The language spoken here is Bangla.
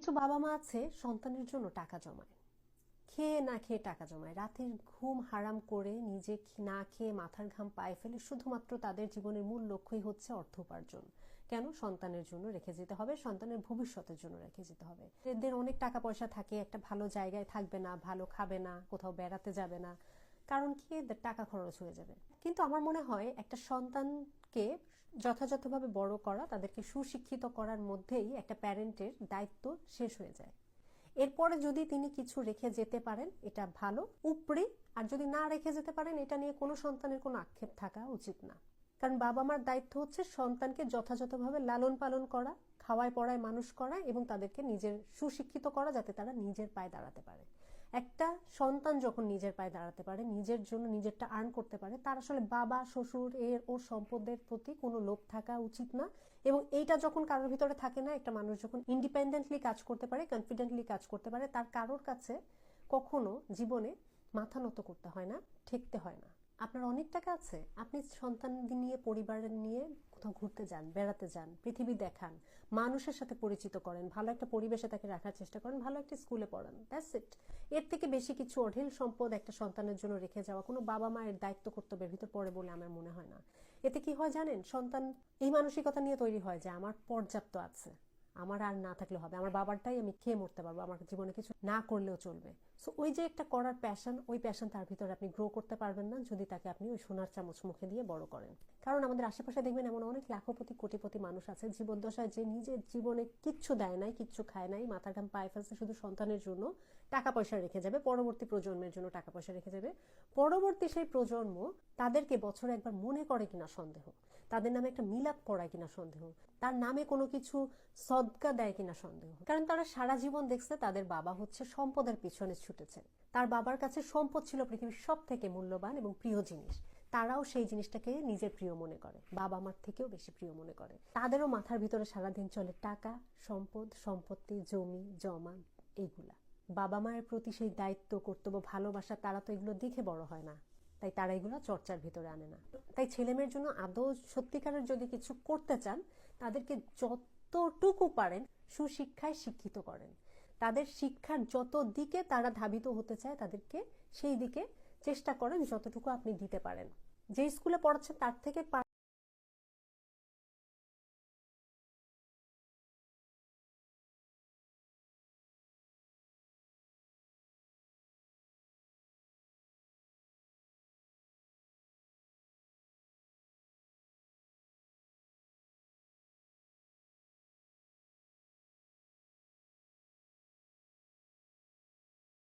কিছু বাবা মা আছে সন্তানের জন্য টাকা জমায়, খেয়ে না খেয়ে টাকা জমায়, রাতের ঘুম হারাম করে নিজে না খেয়ে মাথার ঘাম পায়ে ফেলে শুধুমাত্র তাদের জীবনের মূল লক্ষ্যই হচ্ছে অর্থ উপার্জন। কেন? সন্তানের জন্য রেখে যেতে হবে, সন্তানের ভবিষ্যতের জন্য রেখে যেতে হবে। এদের অনেক টাকা পয়সা থাকে, একটা ভালো জায়গায় থাকবে না, ভালো খাবে না, কোথাও বেড়াতে যাবে না, কারণ কি? এদের টাকা খরচ হয়ে যাবে। কিন্তু আমার মনে হয় একটা সন্তানকে যথাযথভাবে বড় করা, তাদেরকে সুশিক্ষিত করার মধ্যেই একটা প্যারেন্টের দায়িত্ব শেষ হয়ে যায়। এরপরে যদি তিনি কিছু রেখে যেতে পারেন এটা ভালো, উপরি। আর যদি না রেখে যেতে পারেন এটা নিয়ে কোনো সন্তানের কোনো আক্ষেপ থাকা উচিত না। কারণ বাবা মার দায়িত্ব হচ্ছে সন্তানকে যথাযথভাবে লালন পালন করা, খাওয়ায় পড়ায় মানুষ করা এবং তাদেরকে নিজের সুশিক্ষিত করা, যাতে তারা নিজের পায়ে দাঁড়াতে পারে। একটা সন্তান যখন নিজের পায়ে দাঁড়াতে পারে, নিজের জন্য নিজেরটা আর্ন করতে পারে, তার আসলে বাবা শ্বশুর ওর সম্পদের প্রতি কোনো লোভ থাকা উচিত না। এবং এইটা যখন কারোর ভিতরে থাকে না, একটা মানুষ যখন ইন্ডিপেন্ডেন্টলি কাজ করতে পারে, কনফিডেন্টলি কাজ করতে পারে, তার কারোর কাছে কখনো জীবনে মাথা নত করতে হয় না, ঠেকতে হয় না। আপনার অনেক টাকা আছে, আপনি সন্তান নিয়ে পরিবারের নিয়ে কোথাও ঘুরতে যান, বেড়াতে যান, পৃথিবী দেখান, মানুষের সাথে পরিচিত করেন, ভালো একটা পরিবেশে তাকে রাখার চেষ্টা করেন, ভালো একটা স্কুলে পড়ান, দ্যাটস ইট। এর থেকে বেশি কিছু অঢেল সম্পদ একটা সন্তানের জন্য রেখে যাওয়া কোনো বাবা মায়ের দায়িত্ব কর্তব্যের ভিতর পড়ে বলে আমার মনে হয় না। এতে কি হয় জানেন? সন্তান এই মানসিকতা নিয়ে তৈরি হয় যে আমার পর্যাপ্ত আছে, আমার আর না থাকলে হবে, আমার বাবারটাই আমি খেয়ে মরতে পারবো, আমার জীবনে কিছু না করলেও চলবে। সো ওই যে একটা করার প্যাশন, ওই প্যাশন তার ভিতরে আপনি গ্রো করতে পারবেন না যদি তাকে আপনি ওই সোনার চামচ মুখে দিয়ে বড় করেন। কারণ আমাদের আশেপাশে দেখবেন এমন অনেক লাখপতি কোটিপতি মানুষ আছে জীবদ্দশায় যে নিজের জীবনে কিচ্ছু দেয় নাই, কিচ্ছু খায় নাই, মাথার ঘাম পায়ে ফেলছে শুধু সন্তানের জন্য টাকা পয়সা রেখে যাবে, পরবর্তী প্রজন্মের জন্য টাকা পয়সা রেখে যাবে। পরবর্তী সেই প্রজন্ম তাদেরকে বছরে একবার মনে করে কিনা সন্দেহ, তাদের নামে একটা মিলাদ পড়ায় কিনা সন্দেহ, তার নামে কোনো কিছু সদকা দেয় কিনা সন্দেহ। কারণ তারা সারা জীবন দেখছে তাদের বাবা হচ্ছে সম্পদের পিছনে ছুটেছে, তার বাবার কাছে সম্পদ ছিল পৃথিবীর সব থেকে মূল্যবান এবং প্রিয় জিনিস। তারাও সেই জিনিসটাকে নিজের প্রিয় মনে করে, বাবা মার থেকেও বেশি প্রিয় মনে করে। তাদেরও মাথার ভিতরে সারাদিন চলে টাকা, সম্পদ, সম্পত্তি, জমি জমা, এইগুলা। বাবা মায়ের প্রতি সেই দায়িত্ব, কর্তব্য, ভালোবাসা, তারা তো এগুলো দেখে বড় হয় না, তাই তারা এগুলো চর্চার ভিতরে আনে না। তাই ছেলেমেয়ের জন্য আদৌ সত্যিকারের যদি কিছু করতে চান, তাদেরকে যতটুকু পারেন সুশিক্ষায় শিক্ষিত করেন। তাদের শিক্ষার যত দিকে তারা ধাবিত হতে চায় তাদেরকে সেই দিকে চেষ্টা করেন যতটুকু আপনি দিতে পারেন। যে স্কুলে পড়াচ্ছেন তার থেকে